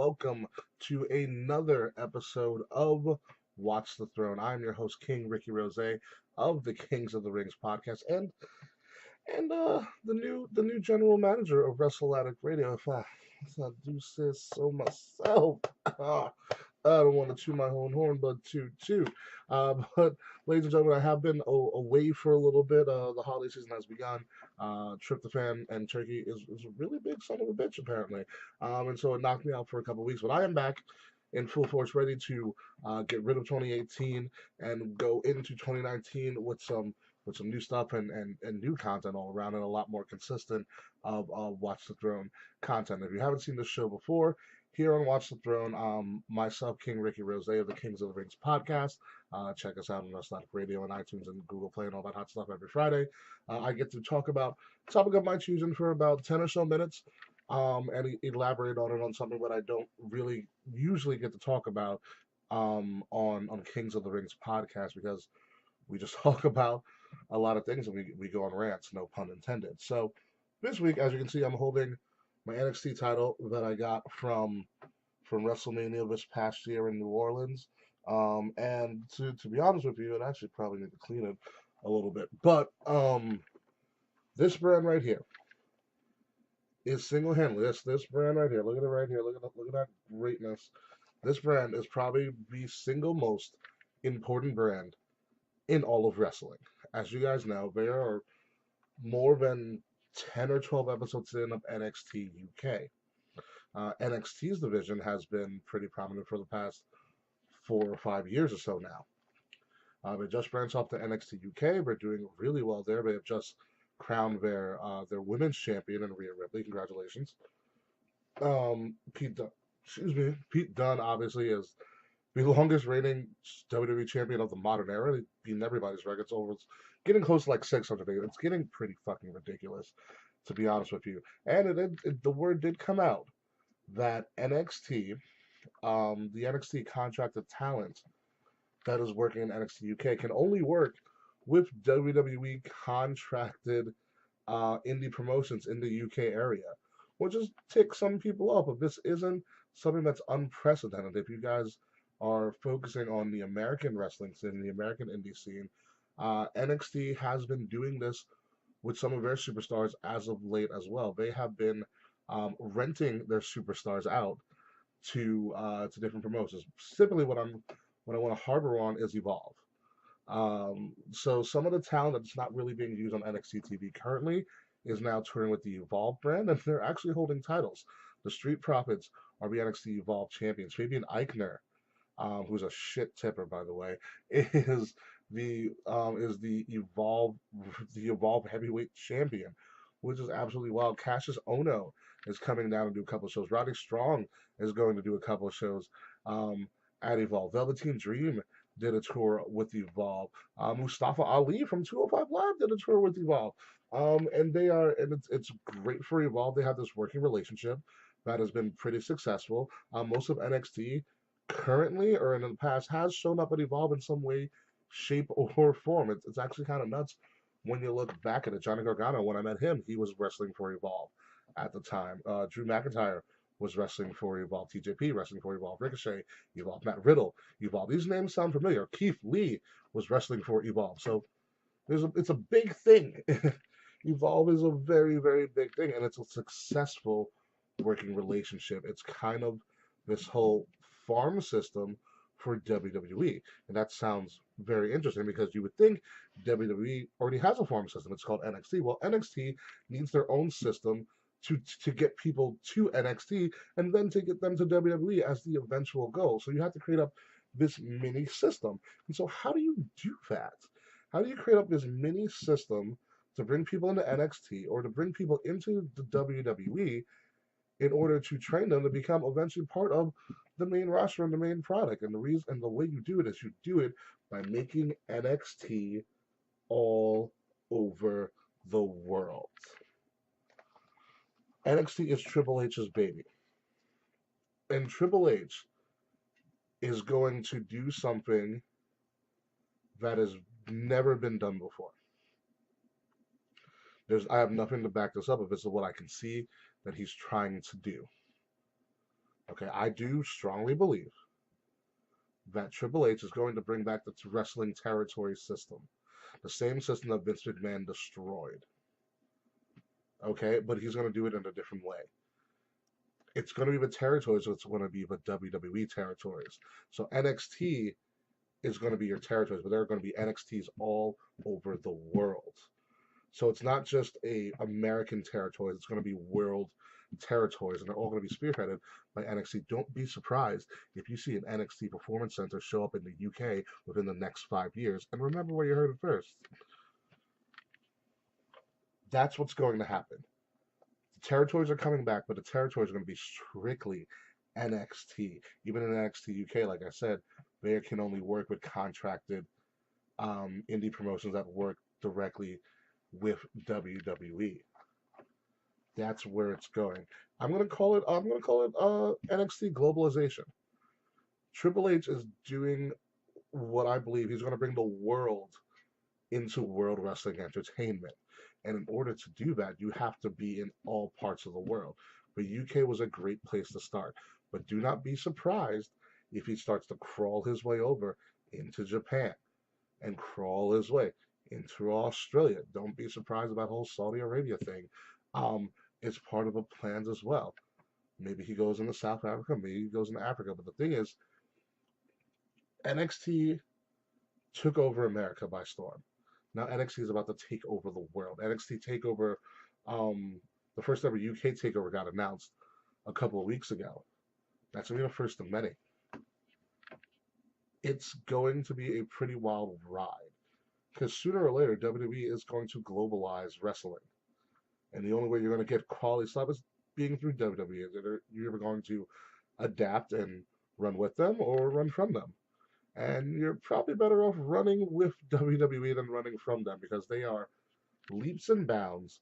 welcome to another episode of Watch the Throne. I'm your host, King Ricky Rose of the Kings of the Rings podcast, and the new general manager of Wrestle Addict Radio. If I do say so myself. I don't want to chew my own horn, but toot. But ladies and gentlemen, I have been away for a little bit. The holiday season has begun. Tryptophan and turkey is a really big son of a bitch, apparently. And so it knocked me out for a couple of weeks. But I am back in full force, ready to get rid of 2018 and go into 2019 with some new stuff and new content all around and a lot more consistent of Watch the Throne content. If you haven't seen this show before, here on Watch the Throne, myself, King Ricky Rose of the Kings of the Rings podcast. Check us out on Athletic Radio and iTunes and Google Play and all that hot stuff every Friday. I get to talk about a topic of my choosing for about 10 or so minutes and elaborate on it on something that I don't really usually get to talk about on Kings of the Rings podcast because we just talk about a lot of things and we go on rants, no pun intended. So this week, as you can see, I'm holding my NXT title that I got from WrestleMania this past year in New Orleans. And to be honest with you, it actually probably need to clean it a little bit. But this brand right here is single-handedly this brand right here. Look at it right here. Look at that greatness. This brand is probably the single most important brand in all of wrestling. As you guys know, there are more than 10 or 12 episodes in of NXT UK. NXT's division has been pretty prominent for the past 4 or 5 years or so now. They just branched off to NXT UK. They're doing really well there. They have just crowned their women's champion in Rhea Ripley. Congratulations. Pete Dunne, excuse me. Pete Dunne obviously is the longest reigning WWE champion of the modern era. He's beaten everybody's records over. It's getting close to like 600. It's getting pretty fucking ridiculous, to be honest with you. And the word did come out that NXT, the NXT contracted talent that is working in NXT UK can only work with WWE contracted indie promotions in the UK area, which just ticks some people off. But this isn't something that's unprecedented. If you guys are focusing on the American wrestling scene, the American indie scene, NXT has been doing this with some of their superstars as of late as well. They have been renting their superstars out to different promotions. Specifically, what I want to harbor on is Evolve. So some of the talent that's not really being used on NXT TV currently is now touring with the Evolve brand, and they're actually holding titles. The Street Profits are the NXT Evolve champions. Fabian Eichner, who's a shit tipper by the way, is the Evolve heavyweight champion, which is absolutely wild. Cassius Ono is coming down to do a couple of shows. Roddy Strong is going to do a couple of shows at Evolve. Velveteen Dream did a tour with Evolve. Mustafa Ali from 205 Live did a tour with Evolve. And it's great for Evolve. They have this working relationship that has been pretty successful. Most of NXT currently or in the past has shown up at Evolve in some way, shape, or form. It's actually kind of nuts when you look back at it. Johnny Gargano, when I met him, he was wrestling for Evolve at the time. Drew McIntyre was wrestling for Evolve. TJP wrestling for Evolve. Ricochet, Evolve. Matt Riddle, Evolve. These names sound familiar. Keith Lee was wrestling for Evolve. So it's a big thing. Evolve is a very, very big thing, and it's a successful working relationship. It's kind of this whole farm system for WWE. And that sounds very interesting because you would think WWE already has a farm system. It's called NXT. Well, NXT needs their own system to get people to NXT and then to get them to WWE as the eventual goal. So you have to create up this mini system. And so how do you do that? How do you create up this mini system to bring people into NXT or to bring people into the WWE in order to train them to become eventually part of the main roster and the main product? And the reason and the way you do it is you do it by making NXT all over the world. NXT is Triple H's baby. And Triple H is going to do something that has never been done before. I have nothing to back this up. If this is what I can see that he's trying to do. Okay, I do strongly believe that Triple H is going to bring back the wrestling territory system, the same system that Vince McMahon destroyed. Okay, but he's going to do it in a different way. It's going to be the territories, so it's going to be the WWE territories. So NXT is going to be your territories, but there are going to be NXTs all over the world. So it's not just a American territories; it's going to be world territories, and they're all going to be spearheaded by NXT. Don't be surprised if you see an NXT Performance Center show up in the UK within the next 5 years. And remember where you heard it first. That's what's going to happen. The territories are coming back, but the territories are going to be strictly NXT. Even in NXT UK, like I said, they can only work with contracted indie promotions that work directly with WWE. That's where it's going. I'm gonna call it NXT Globalization. Triple H is doing what I believe he's gonna bring the world into world wrestling entertainment. And in order to do that, you have to be in all parts of the world. But UK was a great place to start. But do not be surprised if he starts to crawl his way over into Japan and crawl his way into Australia. Don't be surprised about the whole Saudi Arabia thing. It's part of the plans as well. Maybe he goes into South Africa, maybe he goes into Africa. But the thing is, NXT took over America by storm. Now NXT is about to take over the world. NXT Takeover, the first ever UK Takeover got announced a couple of weeks ago. That's gonna be the first of many. It's going to be a pretty wild ride because sooner or later WWE is going to globalize wrestling, and the only way you're going to get quality stuff is being through WWE. You're either going to adapt and run with them or run from them. And you're probably better off running with WWE than running from them because they are leaps and bounds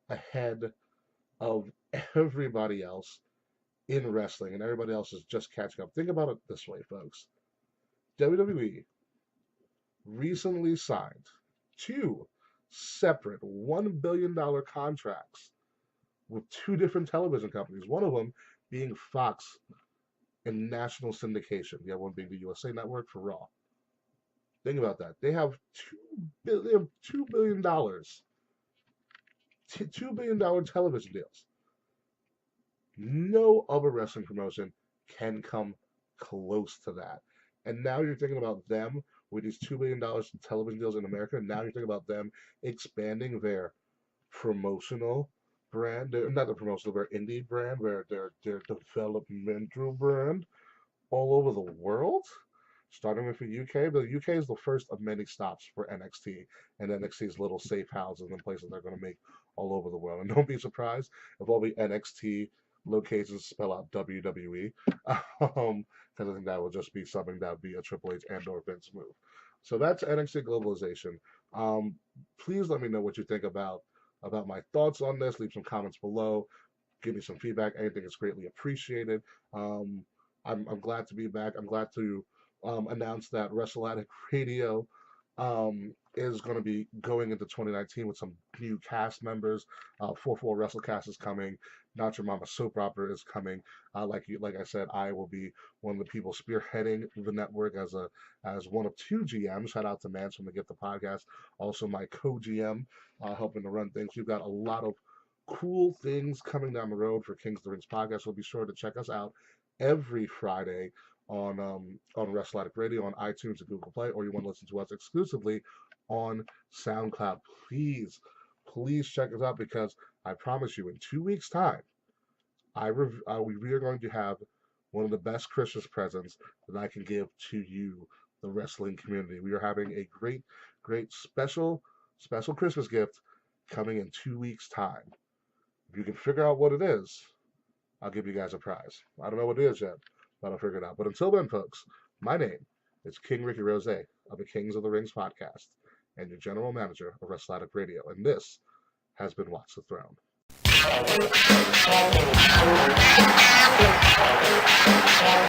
ahead of everybody else in wrestling, and everybody else is just catching up. Think about it this way, folks. WWE recently signed two separate $1 billion contracts with two different television companies, one of them being Fox in national syndication, the other one being the USA Network for Raw. Think about that. They have $2 billion, $2 billion television deals. No other wrestling promotion can come close to that. And now you're thinking about them with these $2 billion television deals in America. Now you're thinking about them expanding their promotional brand, not the promotional, their indie brand, their developmental brand all over the world, starting with the UK. The UK is the first of many stops for NXT and NXT's little safe houses and places they're going to make all over the world. And don't be surprised if all the NXT locations spell out WWE, because I think that would just be something that would be a Triple H and or Vince move. So that's NXT Globalization. Please let me know what you think about my thoughts on this. Leave some comments below. Give me some feedback. Anything is greatly appreciated. I'm glad to be back. I'm glad to announce that WrestleAddict Radio is going to be going into 2019 with some new cast members. 4-4 WrestleCast is coming. Not Your Mama Soap Opera is coming. Like I said, I will be one of the people spearheading the network as one of two GMs. Shout out to Mance from the Get the Podcast. Also my co-GM helping to run things. We've got a lot of cool things coming down the road for Kings of the Rings podcast. So be sure to check us out every Friday on WrestleAddict Radio on iTunes and Google Play, or you want to listen to us exclusively on SoundCloud. Please check us out because I promise you, in 2 weeks' time, we are going to have one of the best Christmas presents that I can give to you, the wrestling community. We are having a great special Christmas gift coming in 2 weeks' time. If you can figure out what it is, I'll give you guys a prize. I don't know what it is yet, but I'll figure it out. But until then, folks, my name is King Rickie Rose of the Kings of the Rings podcast and your general manager of WrestleAddict Radio. And this has been Watch the Throne.